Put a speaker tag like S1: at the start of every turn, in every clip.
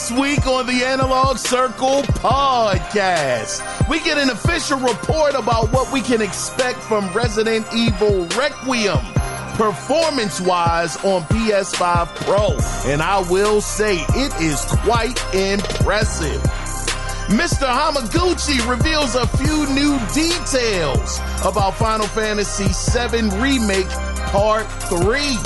S1: This week on the Analog Circle podcast, we get an official report about what we can expect from Resident Evil Requiem, performance-wise on PS5 Pro. And I will say, it is quite impressive. Mr. Hamaguchi reveals a few new details about Final Fantasy VII Remake Part 3.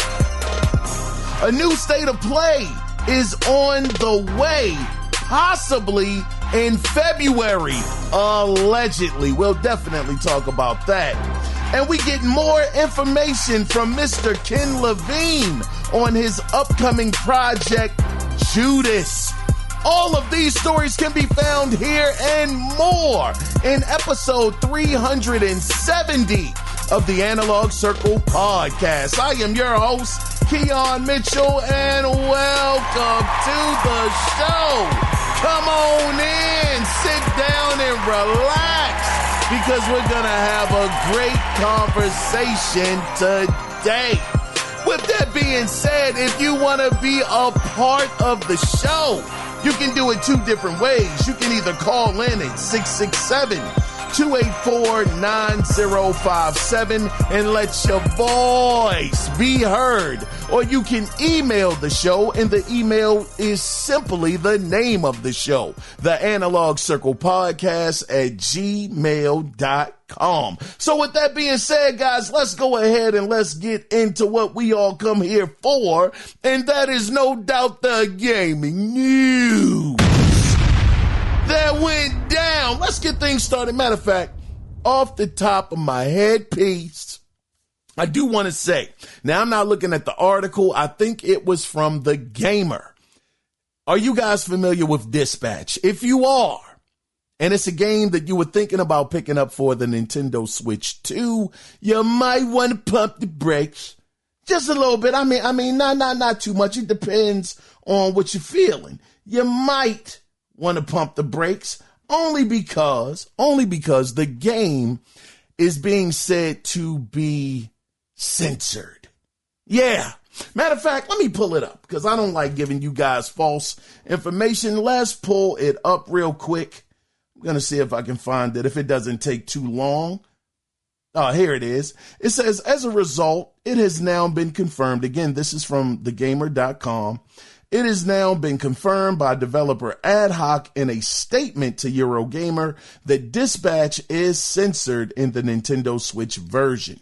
S1: A new state of play is on the way, possibly in February, allegedly. We'll definitely talk about that. And we get more information from Mr. Ken Levine on his upcoming project, Judas. All of these stories can be found here and more in episode 370 of the Analog Circle podcast. I am your host, Kiaun Mitchell, and welcome to the show. Come on in, sit down and relax, because we're going to have a great conversation today. With that being said, if you want to be a part of the show, you can do it two different ways. You can either call in at 667-284-9057 and let your voice be heard. Or you can email the show, and the email is simply the name of the show, the Analog Circle Podcast at gmail.com. So with that being said, guys, let's go ahead and let's get into what we all come here for, and that is no doubt the gaming news that went down. Let's get things started. Matter of fact, off the top of my headpiece, I do want to say, now I'm not looking at the article. I think it was from The Gamer. Are you guys familiar with Dispatch? If you are, and it's a game that you were thinking about picking up for the Nintendo Switch 2, you might want to pump the brakes just a little bit. I mean, not too much. It depends on what you're feeling. You might want to pump the brakes only because the game is being said to be censored. Yeah. Matter of fact, let me pull it up because I don't like giving you guys false information. Let's pull it up real quick. I'm going to see if I can find it, if it doesn't take too long. Oh, here it is. It says, as a result, it has now been confirmed. Again, this is from thegamer.com. It has now been confirmed by developer Ad Hoc in a statement to Eurogamer that Dispatch is censored in the Nintendo Switch version.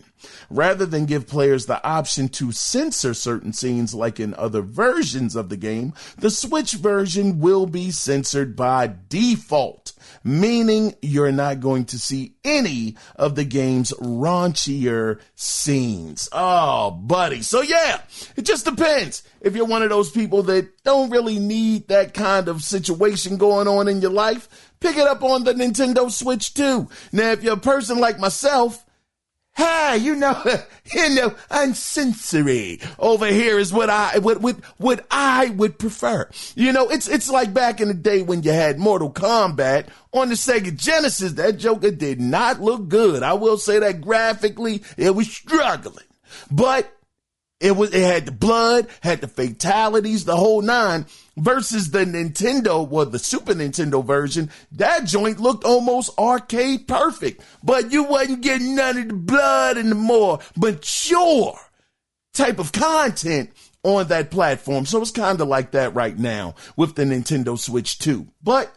S1: Rather than give players the option to censor certain scenes like in other versions of the game, the Switch version will be censored by default, meaning you're not going to see any of the game's raunchier scenes. Oh, buddy. So yeah, it just depends. If you're one of those people that don't really need that kind of situation going on in your life, pick it up on the Nintendo Switch 2. Now, if you're a person like myself, hey, uncensory over here is what I would prefer. You know, it's like back in the day when you had Mortal Kombat on the Sega Genesis. That Joker did not look good. I will say that graphically, it was struggling, but it had the blood, had the fatalities, the whole nine, versus the Nintendo, well, the Super Nintendo version. That joint looked almost arcade perfect, but you wasn't getting none of the blood and the more mature type of content on that platform. So it's kind of like that right now with the Nintendo Switch 2. But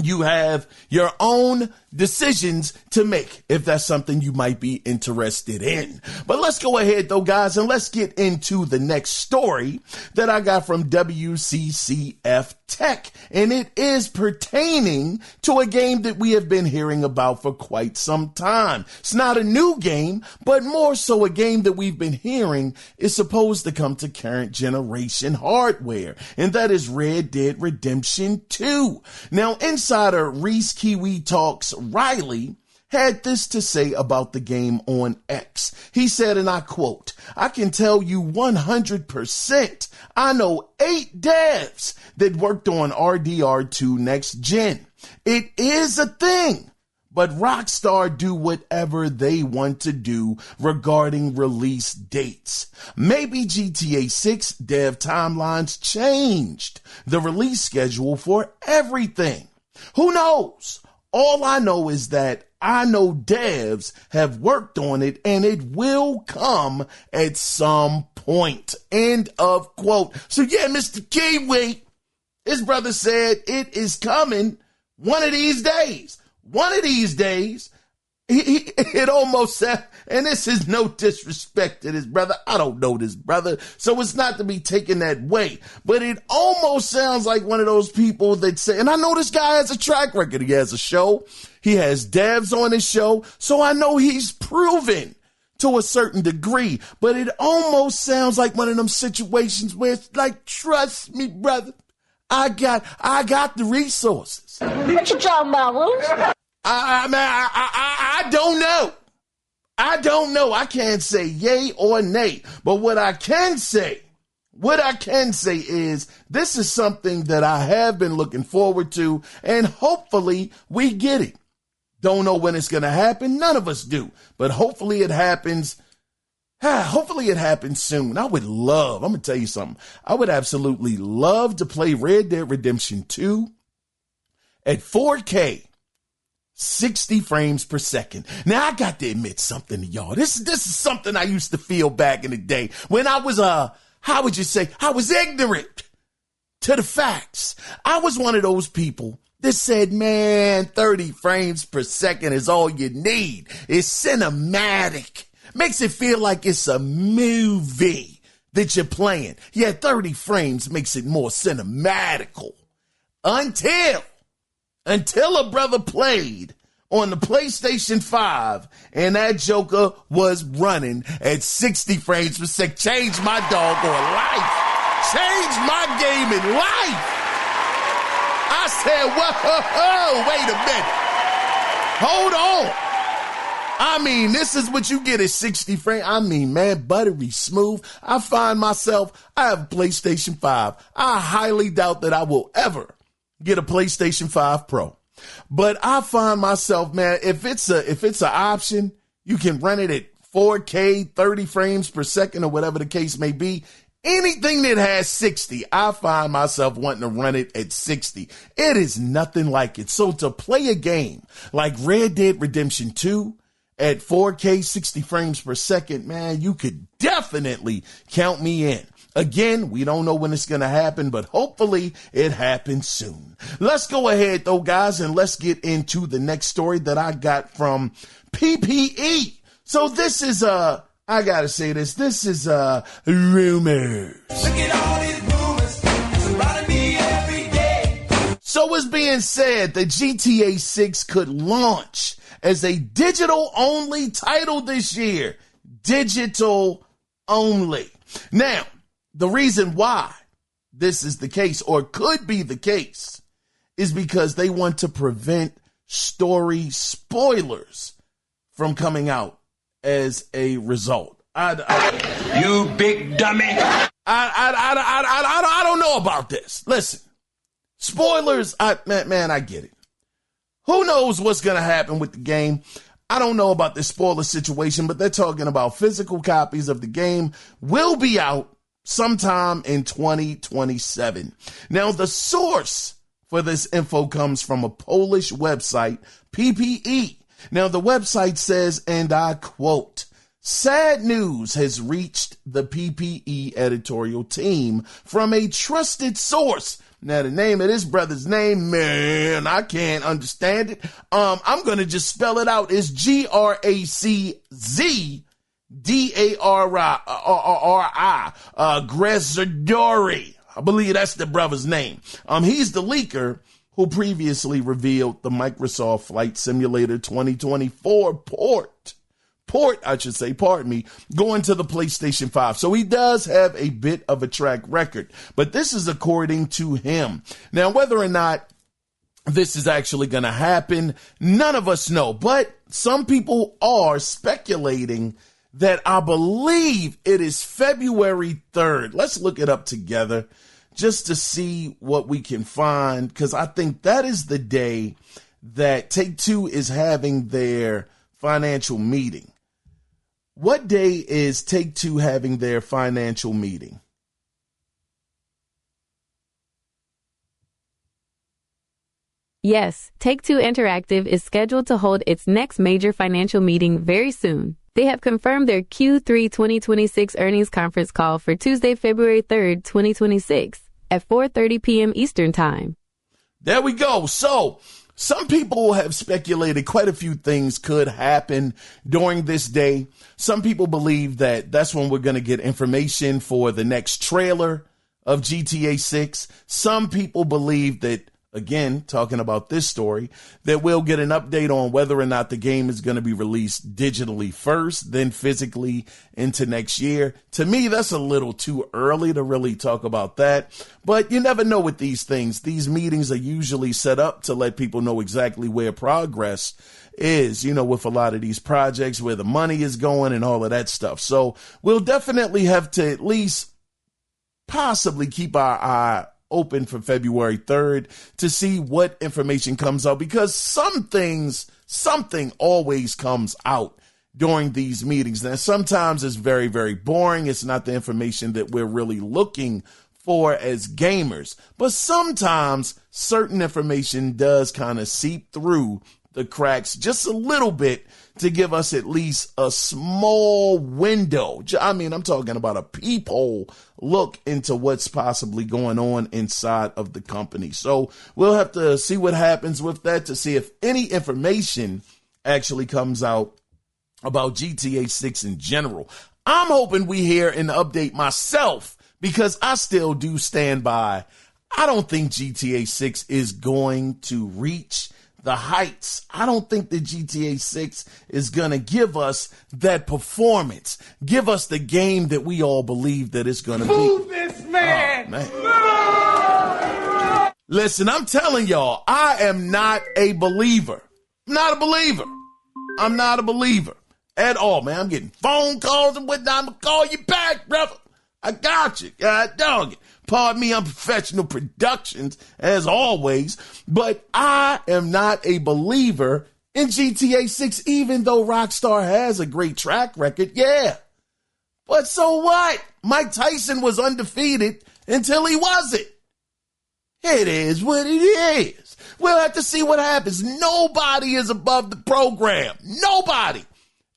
S1: you have your own decisions to make if that's something you might be interested in. But let's go ahead though, guys, and let's get into the next story that I got from WCCF Tech. And it is pertaining to a game that we have been hearing about for quite some time. It's not a new game, but more so a game that we've been hearing is supposed to come to current generation hardware. And that is Red Dead Redemption 2. Now, insider Reese Kiwi Talks Riley had this to say about the game on X. He said, and I quote, "I can tell you 100%, I know 8 devs that worked on RDR2 Next Gen. It is a thing, but Rockstar do whatever they want to do regarding release dates. Maybe GTA 6 dev timelines changed the release schedule for everything. Who knows? All I know is that I know devs have worked on it and it will come at some point. End of quote. So yeah, Mr. Kiwi, his brother said it is coming one of these days. One of these days, it almost said, and this is no disrespect to this brother. I don't know this brother, so it's not to be taken that way. But it almost sounds like one of those people that say, and I know this guy has a track record. He has a show. He has devs on his show. So I know he's proven to a certain degree. But it almost sounds like one of them situations where it's like, trust me, brother. I got the resources.
S2: What you talking about, Willis?
S1: I don't know. I don't know. I can't say yay or nay. But what I can say is this is something that I have been looking forward to, and hopefully we get it. Don't know when it's going to happen. None of us do. But hopefully it happens. Hopefully it happens soon. I'm going to tell you something. I would absolutely love to play Red Dead Redemption 2 at 4K, 60 frames per second. Now, I got to admit something to y'all. This is something I used to feel back in the day when I was, how would you say, I was ignorant to the facts. I was one of those people that said, man, 30 frames per second is all you need. It's cinematic. Makes it feel like it's a movie that you're playing. Yeah, 30 frames makes it more cinematical. Until a brother played on the PlayStation 5 and that joker was running at 60 frames per second. Changed my doggone life. Changed my gaming life. I said, whoa, wait a minute. Hold on. I mean, this is what you get at 60 frames. I mean, man, buttery smooth. I find myself, I have a PlayStation 5. I highly doubt that I will ever get a PlayStation 5 Pro. But I find myself, man, if it's an option, you can run it at 4K, 30 frames per second or whatever the case may be. Anything that has 60, I find myself wanting to run it at 60. It is nothing like it. So to play a game like Red Dead Redemption 2 at 4K, 60 frames per second, man, you could definitely count me in. Again, we don't know when it's going to happen, but hopefully it happens soon. Let's go ahead, though, guys, and let's get into the next story that I got from PPE. So this is, I got to say this is rumors. Look at all these rumors surrounding me every day. So it's being said that GTA 6 could launch as a digital-only title this year. Digital only. Now, the reason why this is the case, or could be the case, is because they want to prevent story spoilers from coming out as a result.
S3: You big dummy.
S1: I don't know about this. Listen, spoilers, man, I get it. Who knows what's going to happen with the game? I don't know about this spoiler situation, but they're talking about physical copies of the game will be out sometime in 2027. Now, the source for this info comes from a Polish website, PPE. Now, the website says, and I quote, "Sad news has reached the PPE editorial team from a trusted source." Now, the name of this brother's name, man, I can't understand it. I'm going to just spell it out. It's GRACZDARI, Grezzadori. I believe that's the brother's name. He's the leaker who previously revealed the Microsoft Flight Simulator 2024 port, going to the PlayStation 5. So he does have a bit of a track record, but this is according to him. Now, whether or not this is actually going to happen, none of us know, but some people are speculating that I believe it is February 3rd. Let's look it up together just to see what we can find, because I think that is the day that Take-Two is having their financial meeting. What day is Take-Two having their financial meeting?
S4: Yes, Take-Two Interactive is scheduled to hold its next major financial meeting very soon. They have confirmed their Q3 2026 earnings conference call for Tuesday, February 3rd, 2026 at 4:30 p.m. Eastern Time.
S1: There we go. So, some people have speculated quite a few things could happen during this day. Some people believe that that's when we're going to get information for the next trailer of GTA 6. Some people believe that, again, talking about this story, that we'll get an update on whether or not the game is going to be released digitally first, then physically into next year. To me, that's a little too early to really talk about that. But you never know with these things. These meetings are usually set up to let people know exactly where progress is, with a lot of these projects, where the money is going and all of that stuff. So we'll definitely have to at least possibly keep our eye open for February 3rd to see what information comes out, because something always comes out during these meetings. Now, sometimes it's very, very boring. It's not the information that we're really looking for as gamers, but sometimes certain information does kind of seep through the cracks just a little bit to give us at least a small window. I mean, I'm talking about a peephole look into what's possibly going on inside of the company. So we'll have to see what happens with that to see if any information actually comes out about GTA 6 in general. I'm hoping we hear an update myself, because I still do stand by. I don't think GTA 6 is going to reach the heights. I don't think that GTA 6 is going to give us that performance, give us the game that we all believe that it's going to be.
S3: Move this man!
S1: Oh, man. Listen, I'm telling y'all, I am not a believer. Not a believer. I'm not a believer at all, man. I'm getting phone calls and whatnot. I'm going to call you back, brother. I got you. God dog it. Pardon me, I'm Professional Productions, as always, but I am not a believer in GTA 6, even though Rockstar has a great track record, yeah. But so what? Mike Tyson was undefeated until he wasn't. It is what it is. We'll have to see what happens. Nobody is above the program. Nobody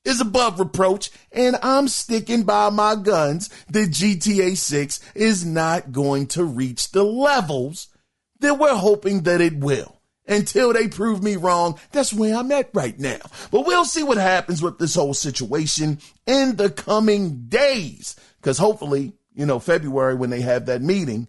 S1: is above reproach, and I'm sticking by my guns that GTA 6 is not going to reach the levels that we're hoping that it will. Until they prove me wrong, that's where I'm at right now. But we'll see what happens with this whole situation in the coming days, because hopefully, February, when they have that meeting,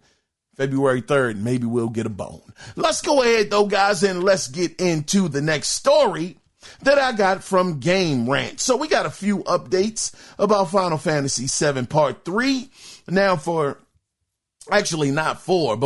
S1: February 3rd, maybe we'll get a bone. Let's go ahead, though, guys, and let's get into the next story that I got from Game Rant. So we got a few updates about Final Fantasy VII Part 3. Now but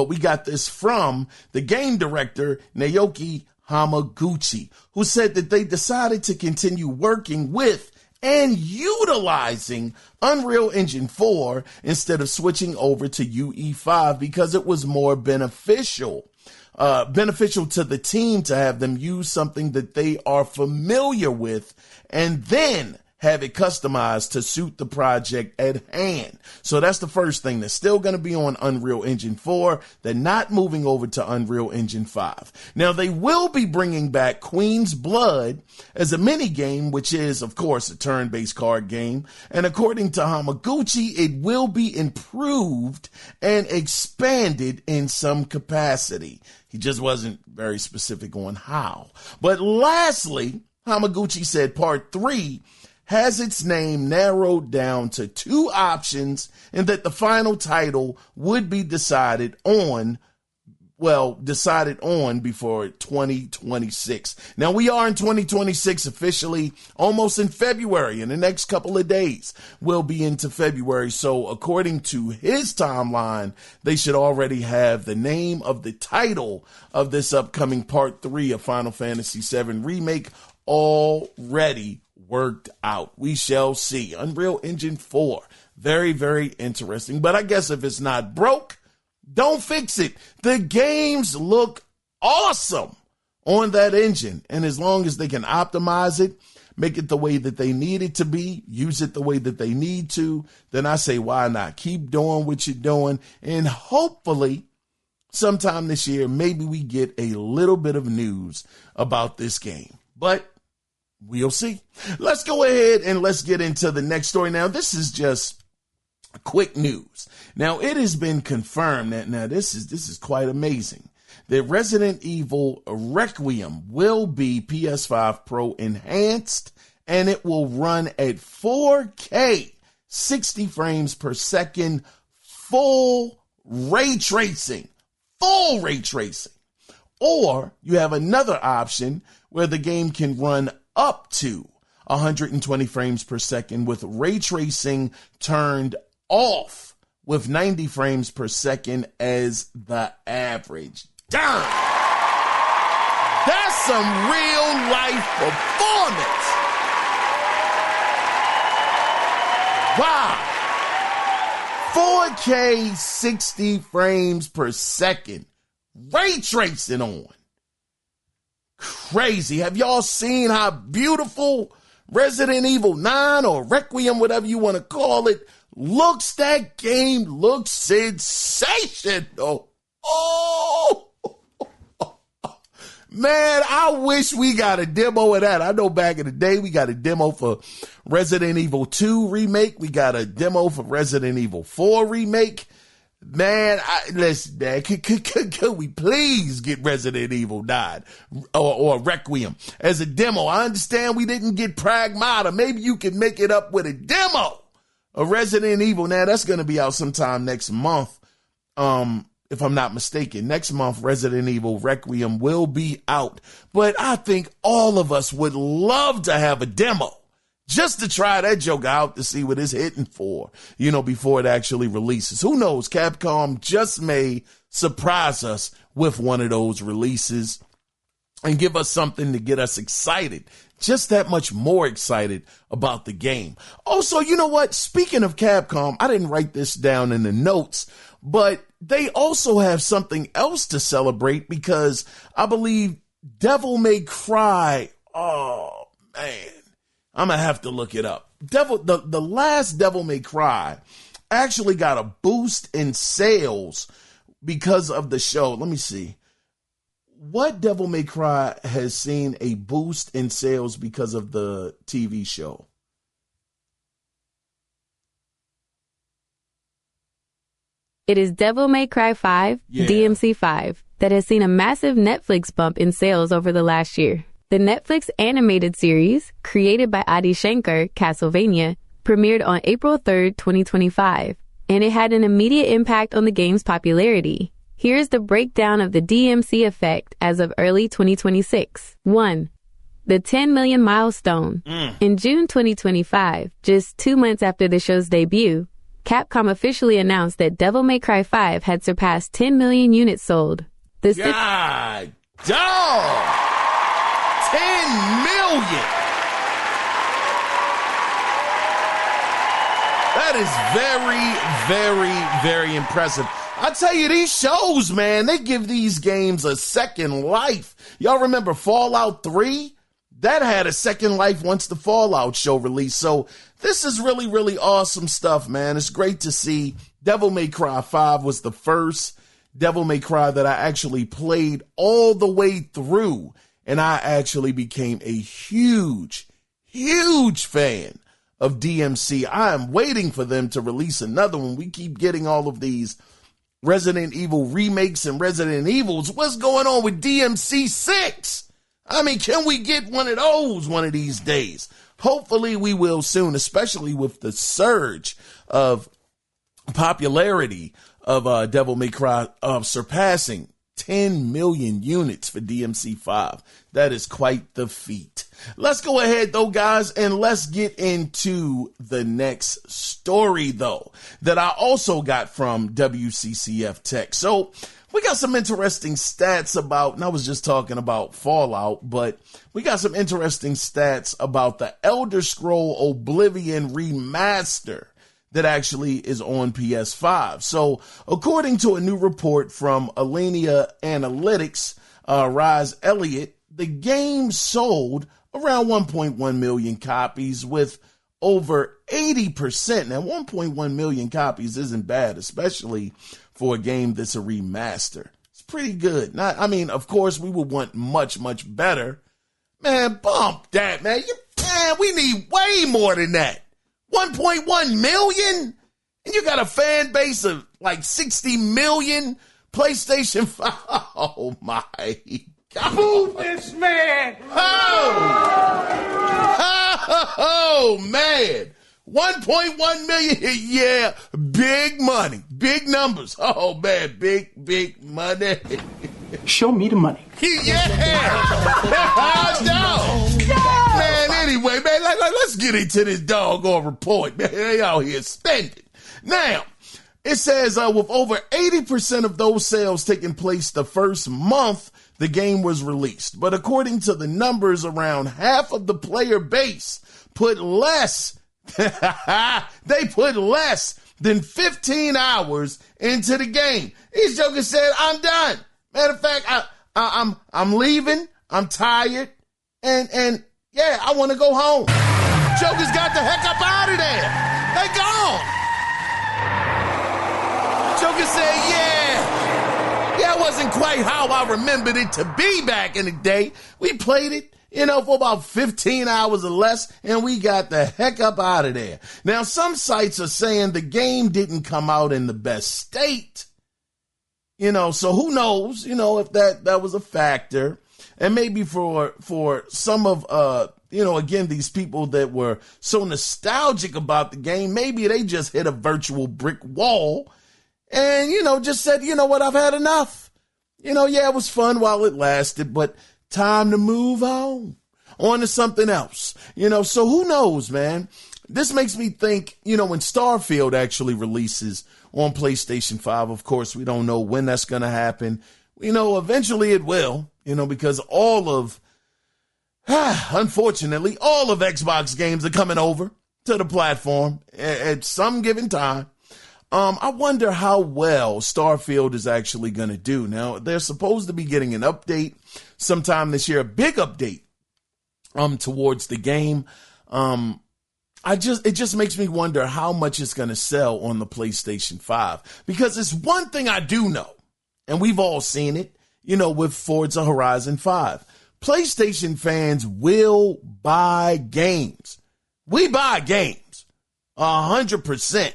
S1: we got this from the game director, Naoki Hamaguchi, who said that they decided to continue working with and utilizing Unreal Engine 4 instead of switching over to UE5 because it was more beneficial to the team to have them use something that they are familiar with and then have it customized to suit the project at hand. So that's the first thing. They're still going to be on Unreal Engine 4. They're not moving over to Unreal Engine 5. Now, they will be bringing back Queen's Blood as a mini game, which is, of course, a turn-based card game. And according to Hamaguchi, it will be improved and expanded in some capacity. He just wasn't very specific on how. But lastly, Hamaguchi said Part 3 has its name narrowed down to 2 options and that the final title would be decided on before 2026. Now, we are in 2026 officially, almost in February. In the next couple of days, we'll be into February. So according to his timeline, they should already have the name of the title of this upcoming Part 3 of Final Fantasy VII Remake already worked out. We shall see. Unreal Engine 4. Very, very interesting. But I guess if it's not broke, don't fix it. The games look awesome on that engine. And as long as they can optimize it, make it the way that they need it to be, use it the way that they need to, then I say, why not? Keep doing what you're doing. And hopefully sometime this year, maybe we get a little bit of news about this game. But we'll see. Let's go ahead and let's get into the next story. Now, this is just quick news. Now, it has been confirmed that this is quite amazing, that Resident Evil Requiem will be PS5 Pro enhanced, and it will run at 4K, 60 frames per second, full ray tracing. Or you have another option where the game can run up to 120 frames per second with ray tracing turned off, with 90 frames per second as the average. Damn! That's some real life performance. Wow. 4K 60 frames per second. Ray tracing on. Crazy. Have y'all seen how beautiful Resident Evil 9 or Requiem, whatever you want to call it, looks? That game looks sensational. Oh! Man, I wish we got a demo of that. I know back in the day, we got a demo for Resident Evil 2 Remake. We got a demo for Resident Evil 4 Remake. Man, listen, man, could we please get Resident Evil 9 or Requiem as a demo? I understand we didn't get Pragmata. Maybe you can make it up with a demo of Resident Evil. Now, that's going to be out sometime next month. If I'm not mistaken, next month, Resident Evil Requiem will be out. But I think all of us would love to have a demo just to try that joke out to see what it's hitting for, before it actually releases. Who knows? Capcom just may surprise us with one of those releases and give us something to get us excited, just that much more excited about the game. Also, you know what? Speaking of Capcom, I didn't write this down in the notes, but they also have something else to celebrate, because I believe Devil May Cry, oh man, I'm going to have to look it up. The last Devil May Cry actually got a boost in sales because of the show. Let me see. What Devil May Cry has seen a boost in sales because of the TV show?
S4: It is Devil May Cry 5, DMC 5, that has seen a massive Netflix bump in sales over the last year. The Netflix animated series, created by Adi Shankar, Castlevania, premiered on April 3rd, 2025, and it had an immediate impact on the game's popularity. Here's the breakdown of the DMC effect as of early 2026. 1. The 10 million milestone. In June 2025, just 2 months after the show's debut, Capcom officially announced that Devil May Cry 5 had surpassed 10 million units sold.
S1: God dog! 10 million! That is very, very, very impressive. I tell you, these shows, man, they give these games a second life. Y'all remember Fallout 3? That had a second life once the Fallout show released. So this is really, really awesome stuff, man. It's great to see. Devil May Cry 5 was the first Devil May Cry that I actually played all the way through. And I actually became a huge, huge fan of DMC. I am waiting for them to release another one. We keep getting all of these Resident Evil remakes and Resident Evils. What's going on with DMC 6? I mean, can we get one of those one of these days? Hopefully we will soon, especially with the surge of popularity of Devil May Cry surpassing 10 million units for DMC 5. That is quite the feat. Let's go ahead, though, guys, and let's get into the next story, though, that I also got from WCCF Tech. So we got some interesting stats about, and I was just talking about Fallout, but we got some interesting stats about the Elder Scroll Oblivion remaster that actually is on PS5. So according to a new report from Alenia Analytics, Rise Elliott the game sold around 1.1 million copies with over 80%. Now, 1.1 million copies isn't bad, especially for a game that's a remaster. It's pretty good. Of course, we would want much, much better. Man, bump that, man. We need way more than that. 1.1 million? And you got a fan base of like 60 million PlayStation 5. Oh, my God.
S3: Move this man!
S1: Oh, man. 1.1 million. Yeah, big money. Big numbers. Oh, man, big money.
S5: Show me the money.
S1: Yeah. No. Man, anyway, man, let's get into this doggone report. Man, they out here spending. Now, it says with over 80% of those sales taking place the first month the game was released. But according to the numbers, around half of the player base put less. They put less than 15 hours into the game. These jokers said, I'm done. Matter of fact, I'm leaving. I'm tired. And yeah, I want to go home. Jokers got the heck up out of there. They gone. Jokers said, yeah, it wasn't quite how I remembered it to be back in the day. We played it, for about 15 hours or less, and we got the heck up out of there. Now, some sites are saying the game didn't come out in the best state. So who knows, if that was a factor. And maybe for some of, again, these people that were so nostalgic about the game, maybe they just hit a virtual brick wall and, just said, you know what, I've had enough. Yeah, it was fun while it lasted, but time to move on to something else. So who knows, man? This makes me think, when Starfield actually releases on PlayStation 5, of course, we don't know when that's going to happen. Eventually it will, because unfortunately, all of Xbox games are coming over to the platform at some given time. I wonder how well Starfield is actually going to do. Now, they're supposed to be getting an update sometime this year, a big update towards the game. It just makes me wonder how much it's going to sell on the PlayStation 5, because it's one thing I do know, and we've all seen it, with Forza Horizon 5. PlayStation fans will buy games. We buy games 100%,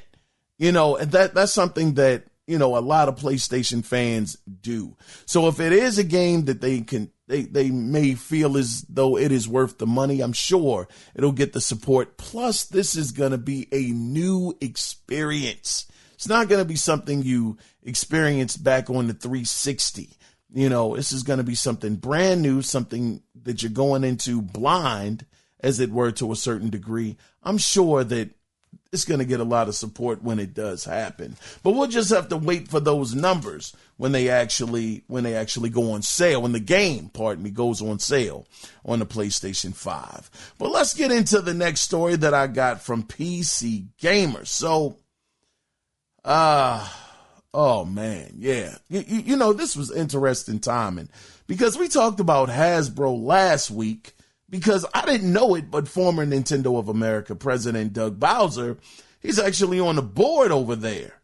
S1: and that's something that, a lot of PlayStation fans do. So if it is a game that they may feel as though it is worth the money, I'm sure it'll get the support. Plus, this is going to be a new experience. It's not going to be something you experienced back on the 360. This is going to be something brand new, something that you're going into blind, as it were, to a certain degree. I'm sure that it's going to get a lot of support when it does happen. But we'll just have to wait for those numbers when they actually go on sale, when the game, goes on sale on the PlayStation 5. But let's get into the next story that I got from PC Gamer. So, oh man, yeah. This was interesting timing, because we talked about Hasbro last week, because I didn't know it, but former Nintendo of America President Doug Bowser, he's actually on the board over there.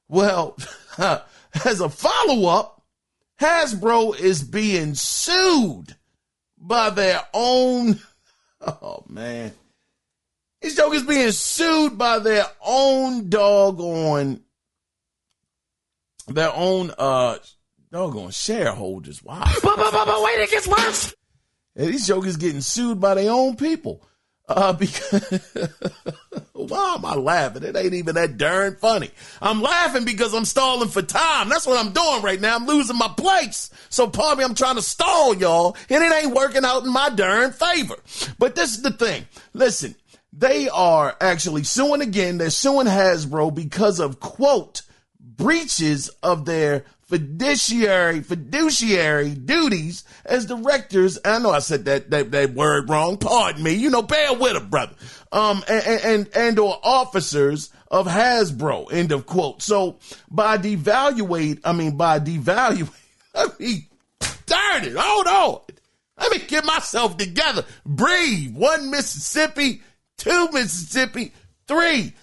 S1: Well, as a follow-up, Hasbro is being sued by their own, oh man, these jokers being sued by their own doggone shareholders. Wow.
S5: But wait, it gets worse.
S1: And these jokers getting sued by their own people. Because why am I laughing? It ain't even that darn funny. I'm laughing because I'm stalling for time. That's what I'm doing right now. I'm losing my place. So pardon me, I'm trying to stall y'all, and it ain't working out in my darn favor. But this is the thing. Listen, they are actually suing again. They're suing Hasbro because of, quote, breaches of their fiduciary duties as directors. I know I said that word wrong. Pardon me. Bear with them, brother. And or officers of Hasbro. End of quote. So by devaluate, darn it. Hold on. Let me get myself together. Breathe. 1 Mississippi, 2 Mississippi, 3.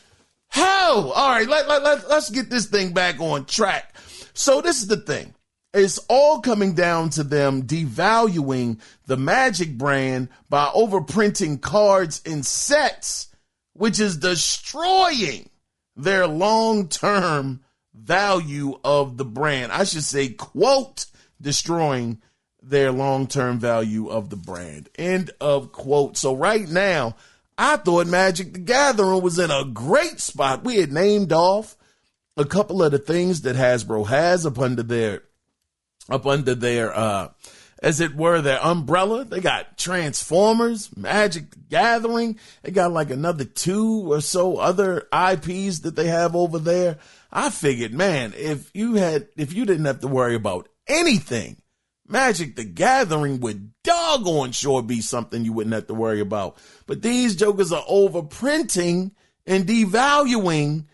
S1: Hell, all right, let's get this thing back on track. So this is the thing. It's all coming down to them devaluing the Magic brand by overprinting cards and sets, which is destroying their long-term value of the brand. I should say, quote, destroying their long-term value of the brand. End of quote. So right now, I thought Magic the Gathering was in a great spot. We had named off a couple of the things that Hasbro has up under their as it were, their umbrella. They got Transformers, Magic the Gathering. They got like another 2 or so other IPs that they have over there. I figured, man, if you didn't have to worry about anything, Magic the Gathering would doggone sure be something you wouldn't have to worry about. But these jokers are overprinting and devaluing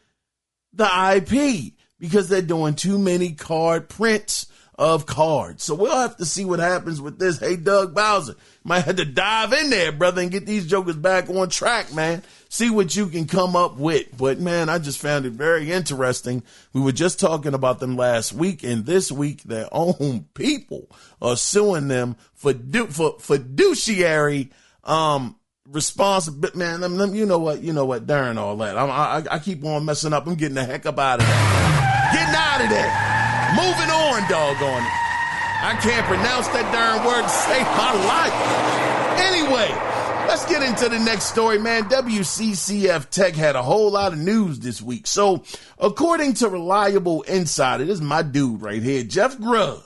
S1: the IP because they're doing too many card prints of cards. So we'll have to see what happens with this. Hey, Doug Bowser, might have to dive in there, brother, and get these jokers back on track, man. See what you can come up with. But, man, I just found it very interesting. We were just talking about them last week, and this week their own people are suing them for fiduciary responsibility. Man, you know what, during all that, I keep on messing up. I'm getting the heck up out of there. Getting out of there. Moving on, doggone it. I can't pronounce that darn word to save my life. Anyway, let's get into the next story, man. WCCF Tech had a whole lot of news this week. So, according to Reliable Insider, this is my dude right here, Jeff Grubb,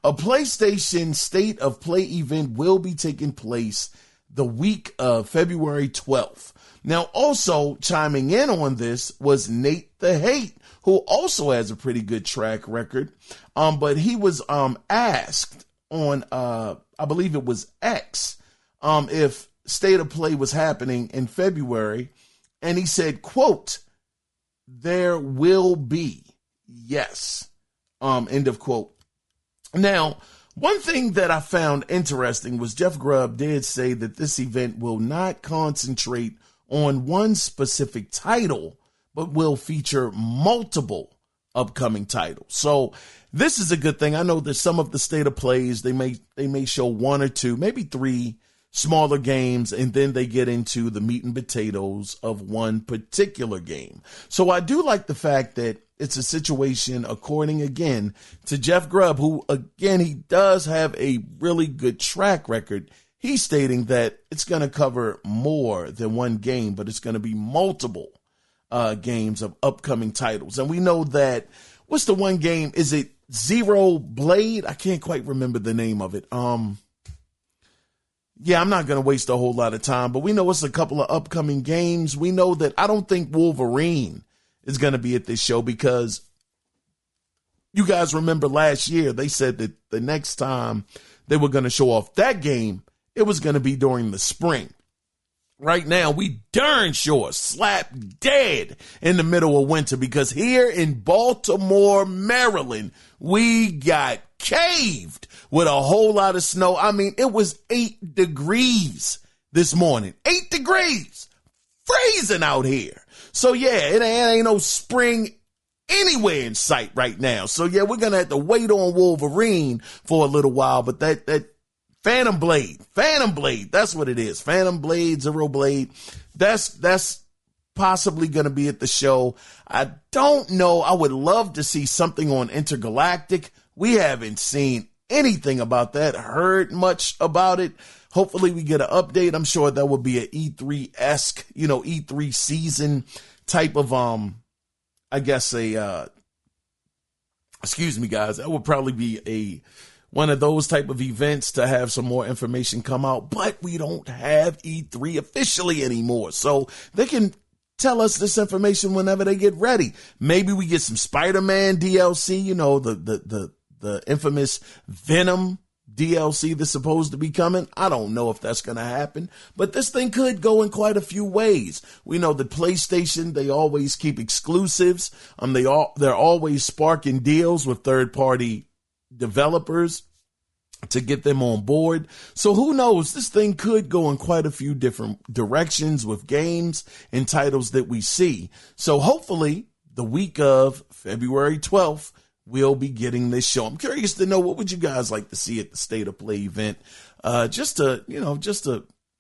S1: a PlayStation State of Play event will be taking place the week of February 12th. Now, also chiming in on this was Nate the Hate, who also has a pretty good track record. But he was asked on, I believe it was X, if State of Play was happening in February. And he said, quote, "There will be, yes." End of quote. Now, one thing that I found interesting was Jeff Grubb did say that this event will not concentrate on one specific title, but will feature multiple upcoming titles. So this is a good thing. I know that some of the State of Plays, they may show 1 or 2, maybe 3 smaller games, and then they get into the meat and potatoes of one particular game. So I do like the fact that it's a situation, according again to Jeff Grubb, who again, he does have a really good track record. He's stating that it's going to cover more than one game, but it's going to be multiple games of upcoming titles. And we know that, what's the one game? Is it Zero Blade? I can't quite remember the name of it. Yeah, I'm not going to waste a whole lot of time, but we know it's a couple of upcoming games. We know that I don't think Wolverine is going to be at this show because you guys remember last year, they said that the next time they were going to show off that game, it was going to be during the spring. Right now, we darn sure slap dead in the middle of winter because here in Baltimore, Maryland, we got caved with a whole lot of snow. I mean, it was 8 degrees this morning. 8 degrees. Freezing out here. So, yeah, it ain't no spring anywhere in sight right now. So, yeah, we're going to have to wait on Wolverine for a little while. But that Phantom Blade, that's what it is. Phantom Blade, Zero Blade, that's possibly going to be at the show. I don't know. I would love to see something on Intergalactic. We haven't seen anything about that, heard much about it. Hopefully we get an update. I'm sure that would be an E3-esque, E3 season type of, excuse me, guys. That would probably be one of those type of events to have some more information come out, but we don't have E3 officially anymore. So they can tell us this information whenever they get ready. Maybe we get some Spider-Man DLC, the infamous Venom DLC that's supposed to be coming. I don't know if that's going to happen, but this thing could go in quite a few ways. We know that PlayStation, they always keep exclusives. They're always sparking deals with third-party developers. to get them on board. So who knows? This thing could go in quite a few different directions with games and titles that we see. So hopefully the week of February 12th, we'll be getting this show. I'm curious to know, what would you guys like to see at the State of Play event? Just to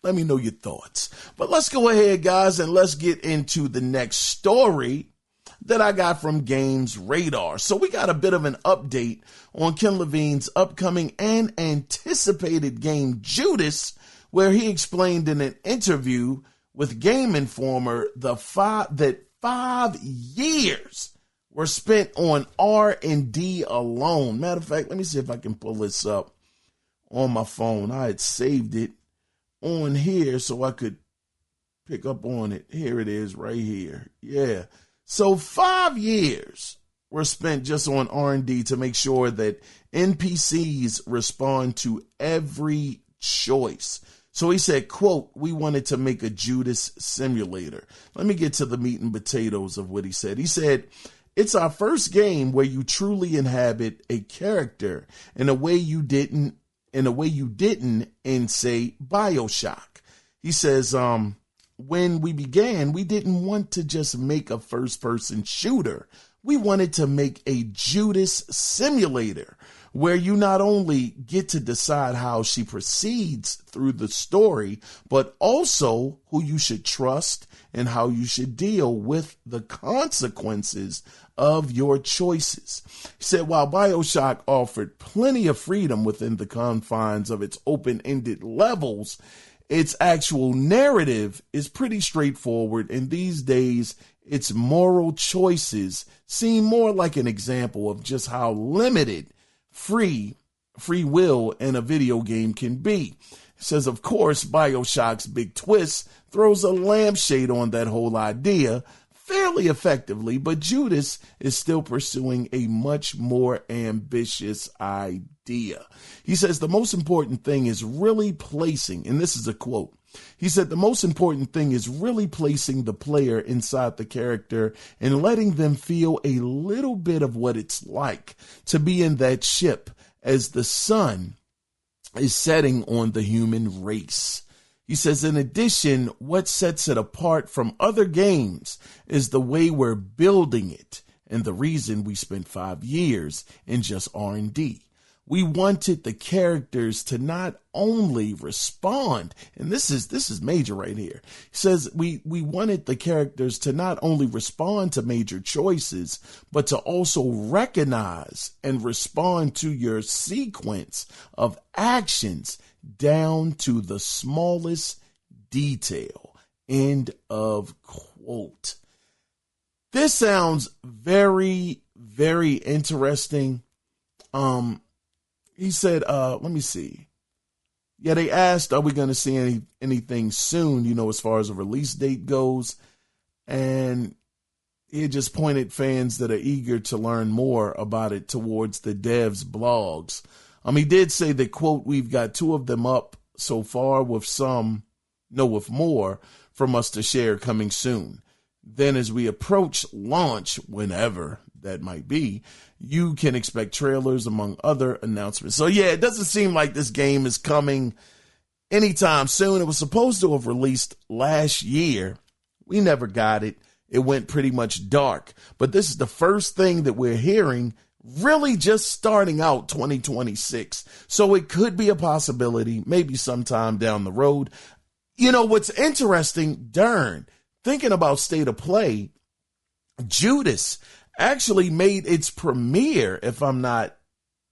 S1: let me know your thoughts. But let's go ahead, guys, and let's get into the next story that I got from Games Radar. So we got a bit of an update on Ken Levine's upcoming and anticipated game Judas, where he explained in an interview with Game Informer that 5 years were spent on R&D alone. Matter of fact, let me see if I can pull this up on my phone. I had saved it on here so I could pick up on it. Here it is right here. Yeah. So 5 years were spent just on R&D to make sure that NPCs respond to every choice. So he said, quote, "We wanted to make a Judas simulator." Let me get to the meat and potatoes of what he said. He said, "It's our first game where you truly inhabit a character in a way you didn't in, say, BioShock." He says, when we began, we didn't want to just make a first-person shooter. We wanted to make a Judas simulator where you not only get to decide how she proceeds through the story, but also who you should trust and how you should deal with the consequences of your choices. He said, while BioShock offered plenty of freedom within the confines of its open-ended levels, its actual narrative is pretty straightforward, and these days its moral choices seem more like an example of just how limited free will in a video game can be. It says, of course, BioShock's big twist throws a lampshade on that whole idea fairly effectively, but Judas is still pursuing a much more ambitious idea. He says the most important thing is really placing, and this is a quote, he said the most important thing is really placing the player inside the character and letting them feel a little bit of what it's like to be in that ship as the sun is setting on the human race. He says, in addition, what sets it apart from other games is the way we're building it and the reason we spent 5 years in just R&D. We wanted the characters to not only respond, and this is major right here. He says we wanted the characters to not only respond to major choices, but to also recognize and respond to your sequence of actions down to the smallest detail. End of quote. This sounds very, very interesting. He said, let me see. Yeah, they asked, are we going to see anything soon, as far as a release date goes? And he just pointed fans that are eager to learn more about it towards the devs' blogs. He did say that, quote, we've got 2 of them up so far with more from us to share coming soon. Then as we approach launch, whenever that might be, you can expect trailers among other announcements. So yeah, it doesn't seem like this game is coming anytime soon. It was supposed to have released last year. We never got it. It went pretty much dark. But this is the first thing that we're hearing really just starting out 2026. So it could be a possibility, maybe sometime down the road. What's interesting, thinking about State of Play, Judas actually made its premiere, if I'm not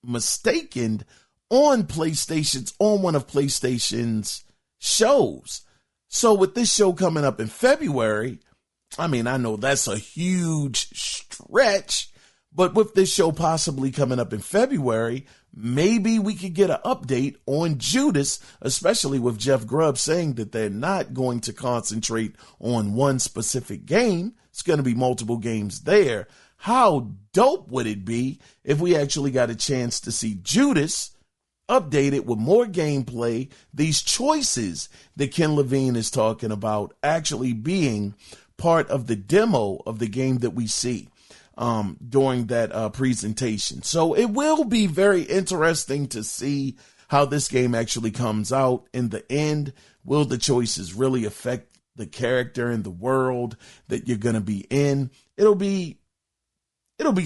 S1: mistaken, on one of PlayStation's shows. So with this show coming up in February, I know that's a huge stretch, but with this show possibly coming up in February, maybe we could get an update on Judas, especially with Jeff Grubb saying that they're not going to concentrate on one specific game. It's going to be multiple games there. How dope would it be if we actually got a chance to see Judas updated with more gameplay, these choices that Ken Levine is talking about actually being part of the demo of the game that we see during that presentation. So it will be very interesting to see how this game actually comes out in the end. Will the choices really affect the character and the world that you're going to be in? It'll be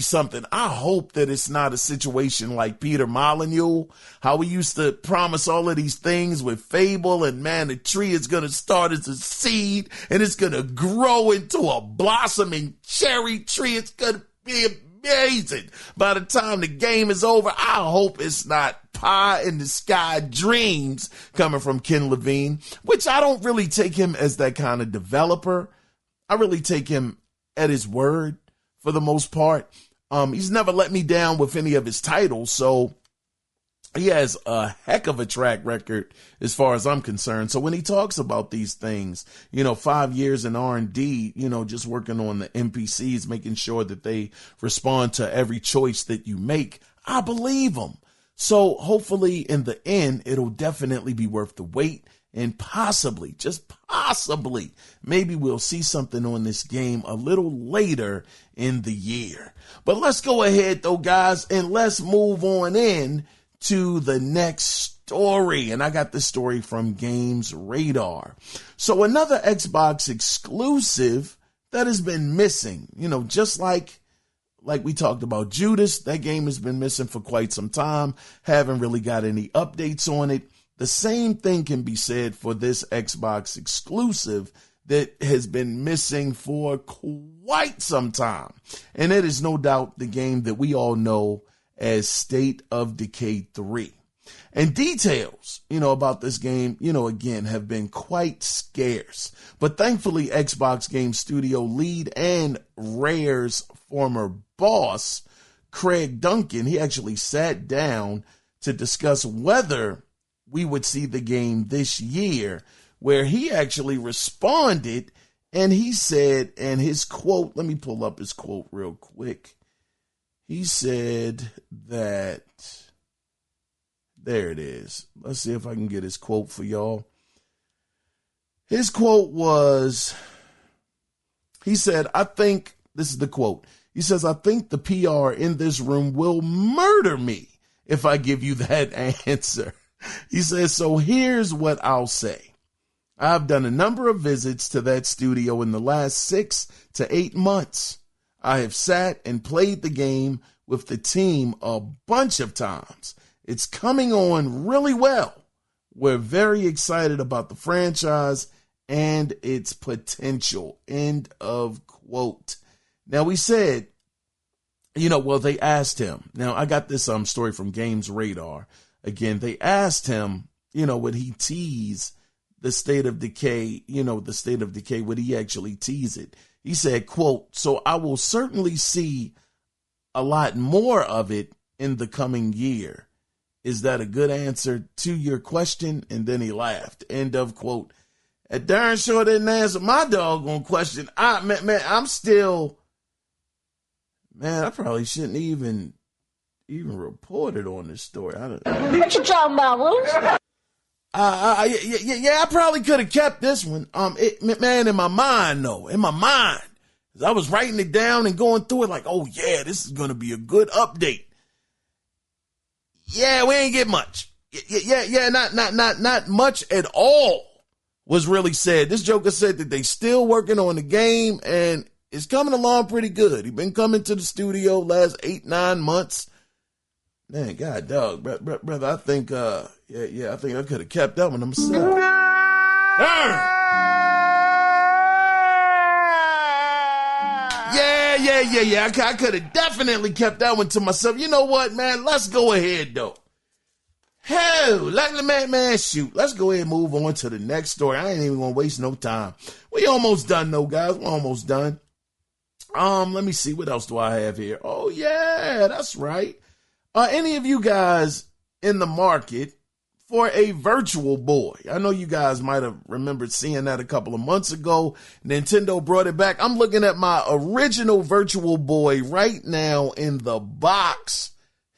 S1: something. I hope that it's not a situation like Peter Molyneux, how we used to promise all of these things with Fable, and man, the tree is going to start as a seed and it's going to grow into a blossoming cherry tree. It's going to be amazing. By the time the game is over, I hope it's not pie in the sky dreams coming from Ken Levine, which I don't really take him as that kind of developer. I really take him at his word for the most part. He's never let me down with any of his titles, so he has a heck of a track record as far as I'm concerned. So when he talks about these things, 5 years in R&D, just working on the NPCs, making sure that they respond to every choice that you make, I believe him. So hopefully in the end, it'll definitely be worth the wait. And possibly, just possibly, maybe we'll see something on this game a little later in the year. But let's go ahead, though, guys, and let's move on in to the next story. And I got this story from Games Radar. So another Xbox exclusive that has been missing, just like we talked about Judas, that game has been missing for quite some time. Haven't really got any updates on it. The same thing can be said for this Xbox exclusive that has been missing for quite some time. And it is no doubt the game that we all know as State of Decay 3. And details, about this game, again, have been quite scarce. But thankfully, Xbox Game Studio lead and Rare's former boss, Craig Duncan, he actually sat down to discuss whether we would see the game this year, where he actually responded and he said, and his quote, let me pull up his quote real quick. He said that, there it is. Let's see if I can get his quote for y'all. His quote was, he said, this is the quote. He says, I think the PR in this room will murder me if I give you that answer. He says, so here's what I'll say. I've done a number of visits to that studio in the last 6 to 8 months. I have sat and played the game with the team a bunch of times. It's coming on really well. We're very excited about the franchise and its potential. End of quote. Now, we said, they asked him. Now, I got this story from Games Radar. Again, they asked him, would he tease the State of Decay, the State of Decay, would he actually tease it? He said, quote, so I will certainly see a lot more of it in the coming year. Is that a good answer to your question? And then he laughed. End of quote. That darn sure didn't answer my doggone question. I probably shouldn't even reported on this story.
S2: What you talking about, Willis?
S1: I probably could have kept this one. In my mind, as I was writing it down and going through it, like, oh yeah, this is gonna be a good update. Yeah, we ain't get much. Not much at all was really said. This joker said that they still working on the game and it's coming along pretty good. He been coming to the studio last 8-9 months. Man, God, dog, brother, I think, I think I could have kept that one to myself. Darn! Yeah. I could have definitely kept that one to myself. You know what, man? Let's go ahead, though. Hell, shoot. Let's go ahead and move on to the next story. I ain't even gonna waste no time. We almost done, though, guys. We're almost done. Let me see. What else do I have here? Oh, yeah, that's right. Any of you guys in the market for a Virtual Boy? I know you guys might have remembered seeing that a couple of months ago. Nintendo brought it back. I'm looking at my original Virtual Boy right now in the box.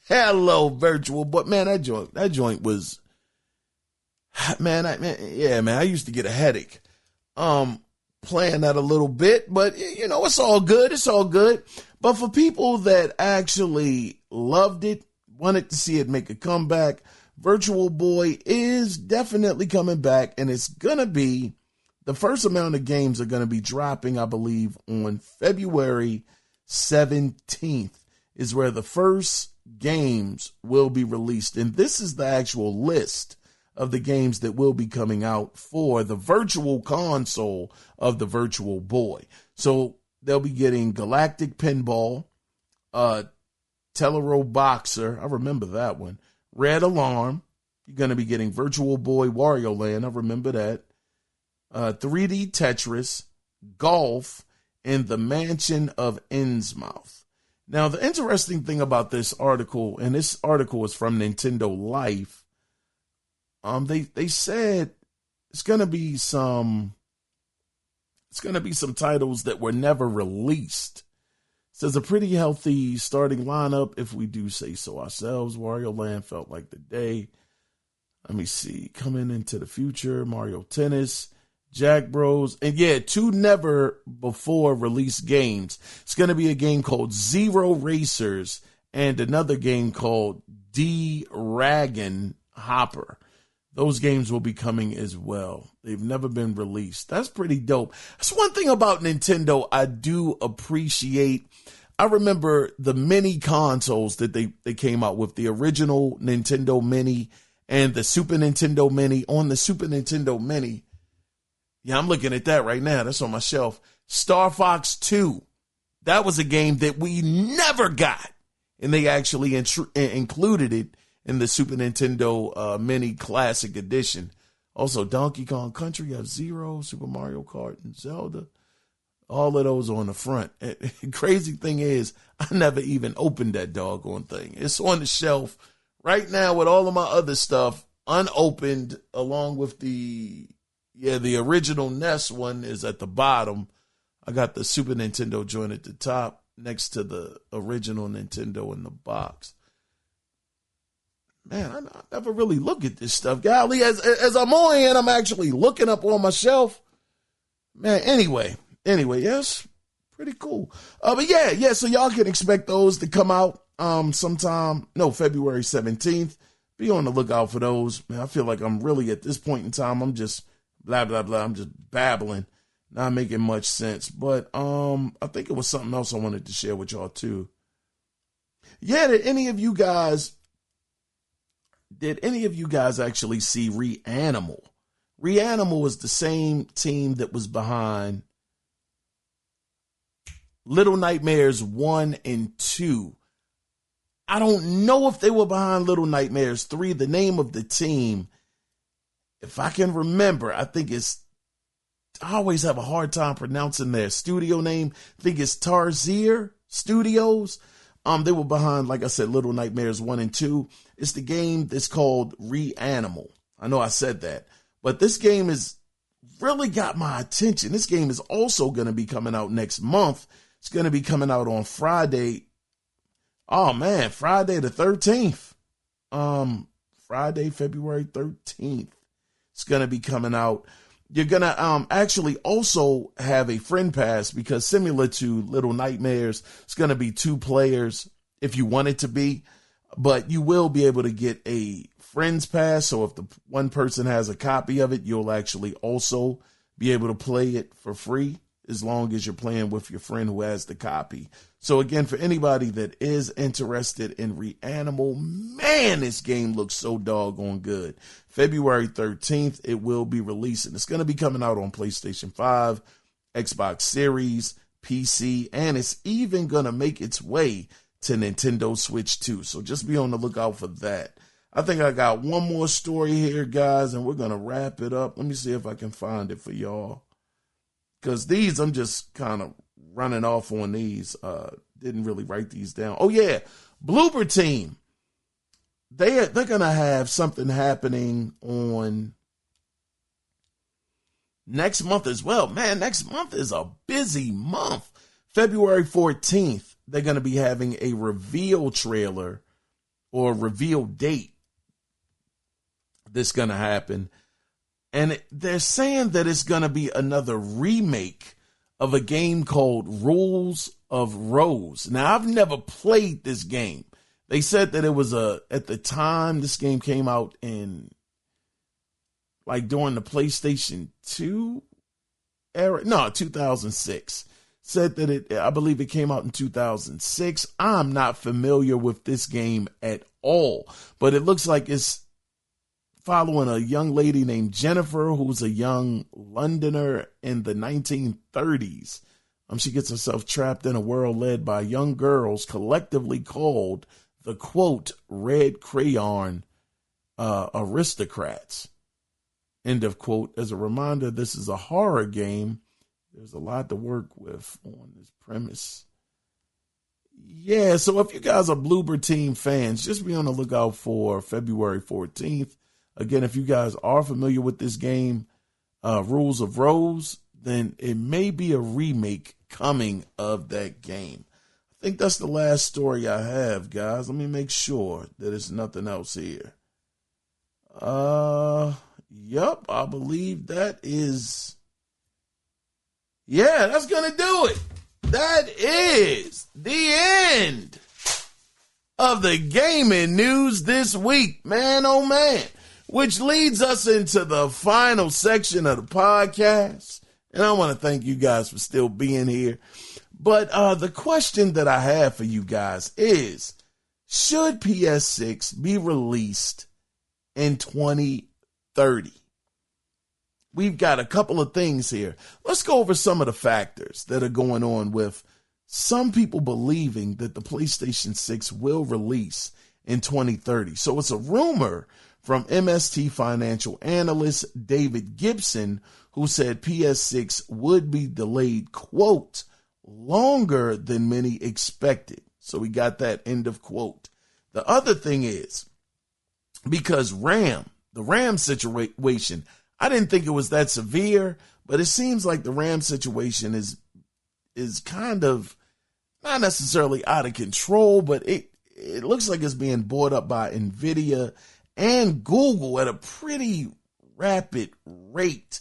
S1: Hello, Virtual Boy. Man, that joint was, I used to get a headache. Playing that a little bit, but it's all good. It's all good. But for people that actually loved it, wanted to see it make a comeback, Virtual Boy is definitely coming back, and it's going to be the first amount of games are going to be dropping, I believe, on February 17th is where the first games will be released. And this is the actual list of the games that will be coming out for the virtual console of the Virtual Boy. So they'll be getting Galactic Pinball, Telero Boxer, I remember that one, Red Alarm, you're going to be getting Virtual Boy Wario Land, I remember that, 3D Tetris, Golf, and the Mansion of Innsmouth. Now, the interesting thing about this article, and this article is from Nintendo Life, they said it's gonna be some titles that were never released. It says a pretty healthy starting lineup, if we do say so ourselves. Wario Land felt like the day. Let me see. Coming into the future, Mario Tennis, Jack Bros, and yeah, 2 never before released games. It's going to be a game called Zero Racers and another game called D-Ragon Hopper. Those games will be coming as well. They've never been released. That's pretty dope. That's one thing about Nintendo I do appreciate. I remember the mini consoles that they came out with, the original Nintendo Mini and the Super Nintendo Mini. On the Super Nintendo Mini, yeah, I'm looking at that right now. That's on my shelf. Star Fox 2. That was a game that we never got. And they actually included it in the Super Nintendo Mini Classic Edition. Also, Donkey Kong Country, F-Zero, Super Mario Kart, and Zelda. All of those on the front. Crazy thing is, I never even opened that doggone thing. It's on the shelf right now with all of my other stuff unopened, along with the original NES one is at the bottom. I got the Super Nintendo joint at the top next to the original Nintendo in the box. Man, I never really look at this stuff. Golly, as I'm on here, I'm actually looking up on my shelf. Man, anyway, yes, pretty cool. But yeah, so y'all can expect those to come out February 17th. Be on the lookout for those. Man, I feel like I'm really at this point in time, I'm just blah, blah, blah. I'm just babbling, not making much sense. But I think it was something else I wanted to share with y'all too. Yeah, did any of you guys actually see Reanimal? Reanimal is the same team that was behind Little Nightmares 1 and 2. I don't know if they were behind Little Nightmares 3. The name of the team, if I can remember, I always have a hard time pronouncing their studio name. I think it's Tarsier Studios. They were behind, like I said, Little Nightmares 1 and 2. It's the game that's called Reanimal. I know I said that, but this game has really got my attention. This game is also going to be coming out next month. It's going to be coming out on Friday. Oh man, Friday the 13th. Friday, February 13th. It's going to be coming out. You're going to actually also have a friend pass, because similar to Little Nightmares, it's going to be 2 players if you want it to be, but you will be able to get a friends pass. So if the one person has a copy of it, you'll actually also be able to play it for free, as long as you're playing with your friend who has the copy. So again, for anybody that is interested in Reanimal, man, this game looks so doggone good. February 13th, it will be releasing. It's going to be coming out on PlayStation 5, Xbox Series, PC, and it's even going to make its way to Nintendo Switch too. So just be on the lookout for that. I think I got one more story here, guys, and we're going to wrap it up. Let me see if I can find it for y'all, because these, I'm just kind of running off on these. Didn't really write these down. Oh yeah, Bloober Team. They're gonna have something happening on next month as well. Man, next month is a busy month. February 14th, they're gonna be having a reveal trailer or reveal date that's gonna happen. And they're saying that it's going to be another remake of a game called Rules of Rose. Now, I've never played this game. They said that it was at the time this game came out in, like, during the PlayStation 2 era. No, 2006. Said that I believe it came out in 2006. I'm not familiar with this game at all, but it looks like it's following a young lady named Jennifer, who's a young Londoner in the 1930s. She gets herself trapped in a world led by young girls collectively called the, quote, Red Crayon Aristocrats, end of quote. As a reminder, this is a horror game. There's a lot to work with on this premise. Yeah, so if you guys are Bloober Team fans, just be on the lookout for February 14th. Again, if you guys are familiar with this game, Rules of Rose, then it may be a remake coming of that game. I think that's the last story I have, guys. Let me make sure that there's nothing else here. Yep, I believe that is... Yeah, that's going to do it. That is the end of the gaming news this week, man, oh man, which leads us into the final section of the podcast. And I want to thank you guys for still being here. But the question that I have for you guys is, should PS6 be released in 2030? We've got a couple of things here. Let's go over some of the factors that are going on with some people believing that the PlayStation 6 will release in 2030. So it's a rumor from MST financial analyst David Gibson, who said PS6 would be delayed, quote, longer than many expected. So we got that, end of quote. The other thing is, because the RAM situation, I didn't think it was that severe, but it seems like the RAM situation is kind of not necessarily out of control, but it looks like it's being bought up by NVIDIA and Google at a pretty rapid rate.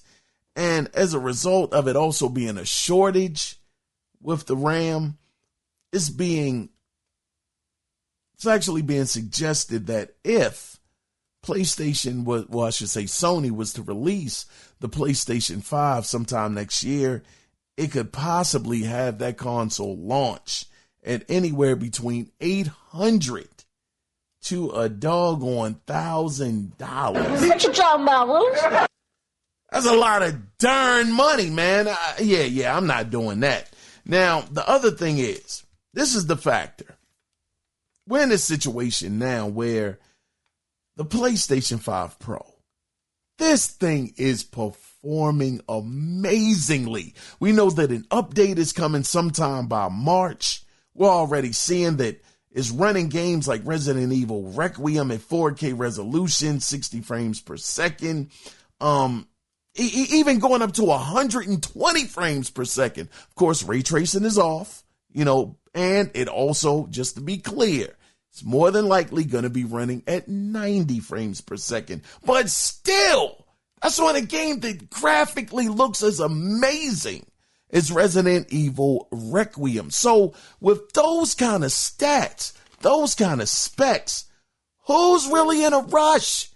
S1: And as a result of it also being a shortage with the RAM, it's actually being suggested that if PlayStation was, well, I should say Sony was to release the PlayStation 5 sometime next year, it could possibly have that console launch at anywhere between $800 to a doggone $1,000.
S2: What you talking about, Willis?
S1: That's a lot of darn money, man. Yeah, I'm not doing that. Now, the other thing is, this is the factor. We're in a situation now where the PlayStation 5 Pro, this thing is performing amazingly. We know that an update is coming sometime by March. We're already seeing that it's running games like Resident Evil Requiem at 4K resolution, 60 frames per second. Even going up to 120 frames per second. Of course, ray tracing is off, and it also, just to be clear, it's more than likely going to be running at 90 frames per second. But still, that's on a game that graphically looks as amazing as Resident Evil Requiem. So with those kind of stats, those kind of specs, who's really in a rush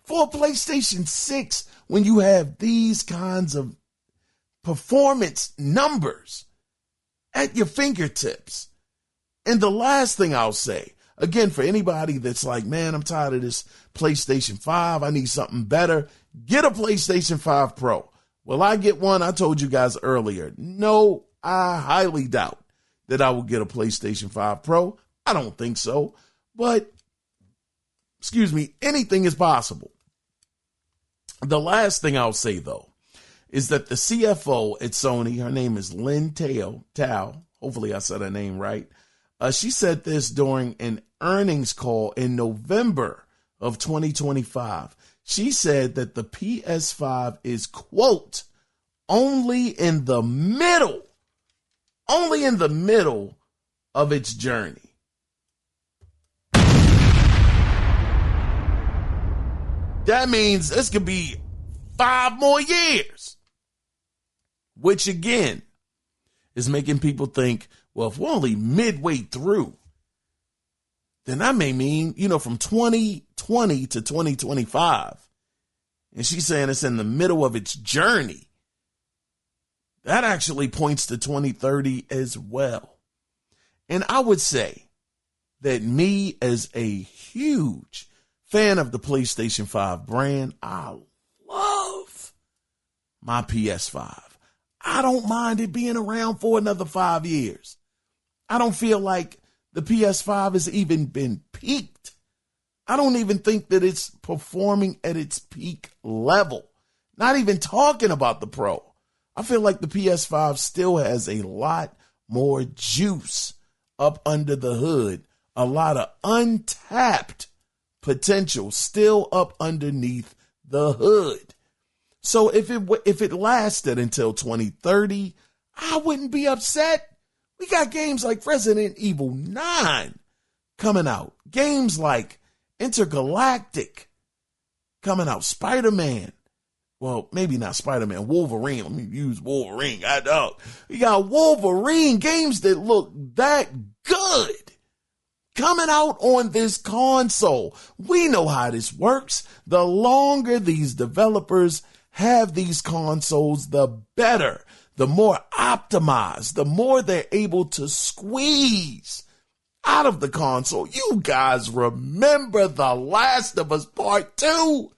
S1: for a PlayStation 6 when you have these kinds of performance numbers at your fingertips? And the last thing I'll say, again, for anybody that's like, man, I'm tired of this PlayStation 5, I need something better, get a PlayStation 5 Pro. Will I get one? I told you guys earlier, no, I highly doubt that I will get a PlayStation 5 Pro. I don't think so. But, anything is possible. The last thing I'll say, though, is that the CFO at Sony, her name is Lynn Tao, hopefully I said her name right. She said this during an earnings call in November of 2025. She said that the PS5 is, quote, only in the middle of its journey. That means this could be 5 more years, which again is making people think, well, if we're only midway through, then that may mean, from 2020 to 2025. And she's saying it's in the middle of its journey. That actually points to 2030 as well. And I would say that me, as a huge fan of the PlayStation 5 brand, I love my PS5. I don't mind it being around for another 5 years. I don't feel like the PS5 has even been peaked. I don't even think that it's performing at its peak level. Not even talking about the Pro. I feel like the PS5 still has a lot more juice up under the hood. A lot of untapped potential still up underneath the hood. So if it lasted until 2030, I wouldn't be upset. We got games like Resident Evil 9 coming out. Games like Intergalactic coming out. Spider-Man. Well, maybe not Spider-Man. Wolverine. Let me use Wolverine. I know. We got Wolverine games that look that good coming out on this console. We know how this works. The longer these developers have these consoles, the better. The more optimized, the more they're able to squeeze out of the console. You guys remember The Last of Us Part 2?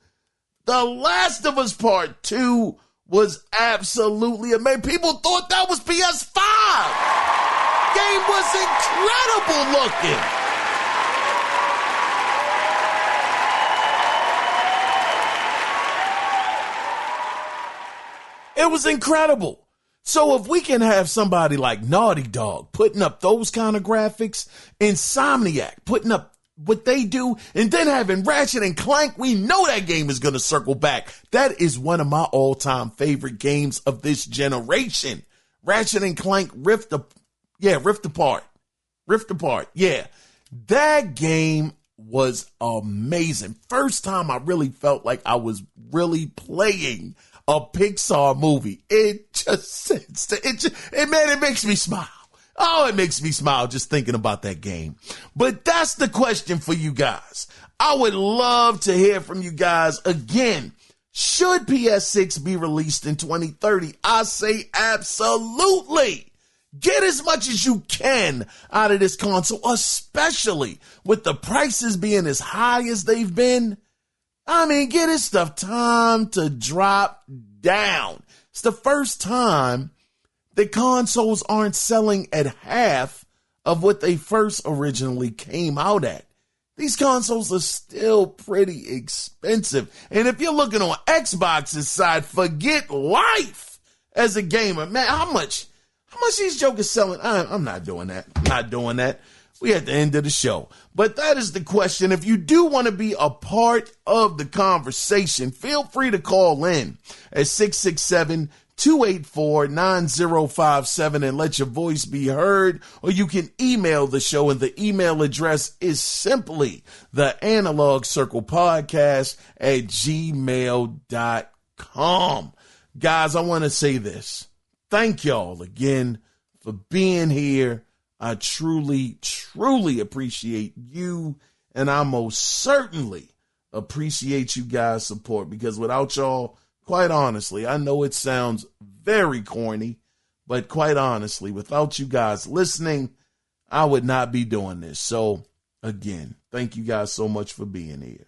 S1: The Last of Us Part 2 was absolutely amazing. People thought that was PS5. Game was incredible looking. It was incredible. So if we can have somebody like Naughty Dog putting up those kind of graphics, Insomniac putting up what they do, and then having Ratchet and Clank, we know that game is going to circle back. That is one of my all-time favorite games of this generation. Ratchet and Clank Rift Apart. Yeah, that game was amazing. First time I really felt like I was really playing a Pixar movie. It makes me smile. Oh, it makes me smile just thinking about that game. But that's the question for you guys. I would love to hear from you guys again. Should PS6 be released in 2030? I say absolutely. Get as much as you can out of this console, especially with the prices being as high as they've been. I mean, get this stuff time to drop down. It's the first time the consoles aren't selling at half of what they first originally came out at. These consoles are still pretty expensive. And if you're looking on Xbox's side, forget life as a gamer. Man, how much these jokers selling? I'm not doing that. I'm not doing that. We at the end of the show. But that is the question. If you do want to be a part of the conversation, feel free to call in at 667-284-9057 and let your voice be heard. Or you can email the show, and the email address is simply theanalogcirclepodcast@gmail.com. Guys, I want to say this. Thank y'all again for being here. I truly, truly appreciate you, and I most certainly appreciate you guys' support, because without y'all, quite honestly, I know it sounds very corny, but quite honestly, without you guys listening, I would not be doing this. So, again, thank you guys so much for being here.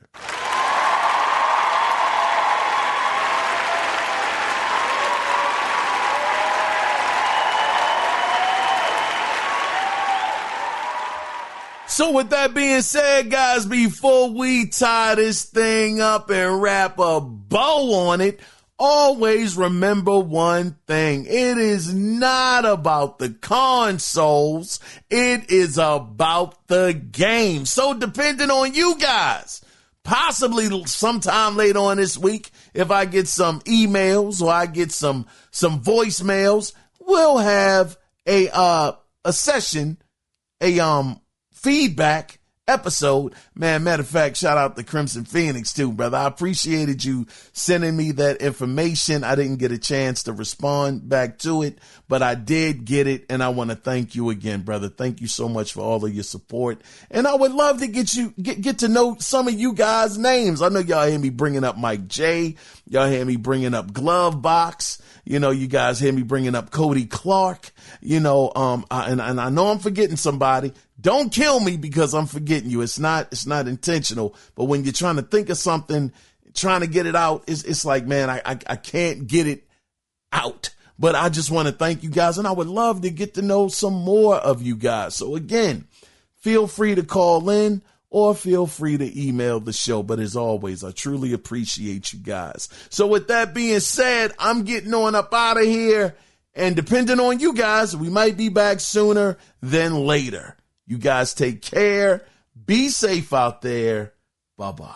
S1: So with that being said, guys, before we tie this thing up and wrap a bow on it, always remember one thing. It is not about the consoles. It is about the game. So depending on you guys, possibly sometime later on this week, if I get some emails or I get some voicemails, we'll have a session, feedback episode. Man, matter of fact, shout out to Crimson Phoenix too, brother. I appreciated you sending me that information. I didn't get a chance to respond back to it, but I did get it, and I want to thank you again, brother. Thank you so much for all of your support, and I would love to get to know some of you guys' names. I know y'all hear me bringing up Mike J. Y'all hear me bringing up Glove Box. You know, you guys hear me bringing up Cody Clark. You know, and I know I'm forgetting somebody. Don't kill me because I'm forgetting you. It's not intentional. But when you're trying to think of something, trying to get it out, it's like, man, I can't get it out. But I just want to thank you guys, and I would love to get to know some more of you guys. So again, feel free to call in or feel free to email the show. But as always, I truly appreciate you guys. So with that being said, I'm getting on up out of here. And depending on you guys, we might be back sooner than later. You guys take care. Be safe out there. Bye-bye.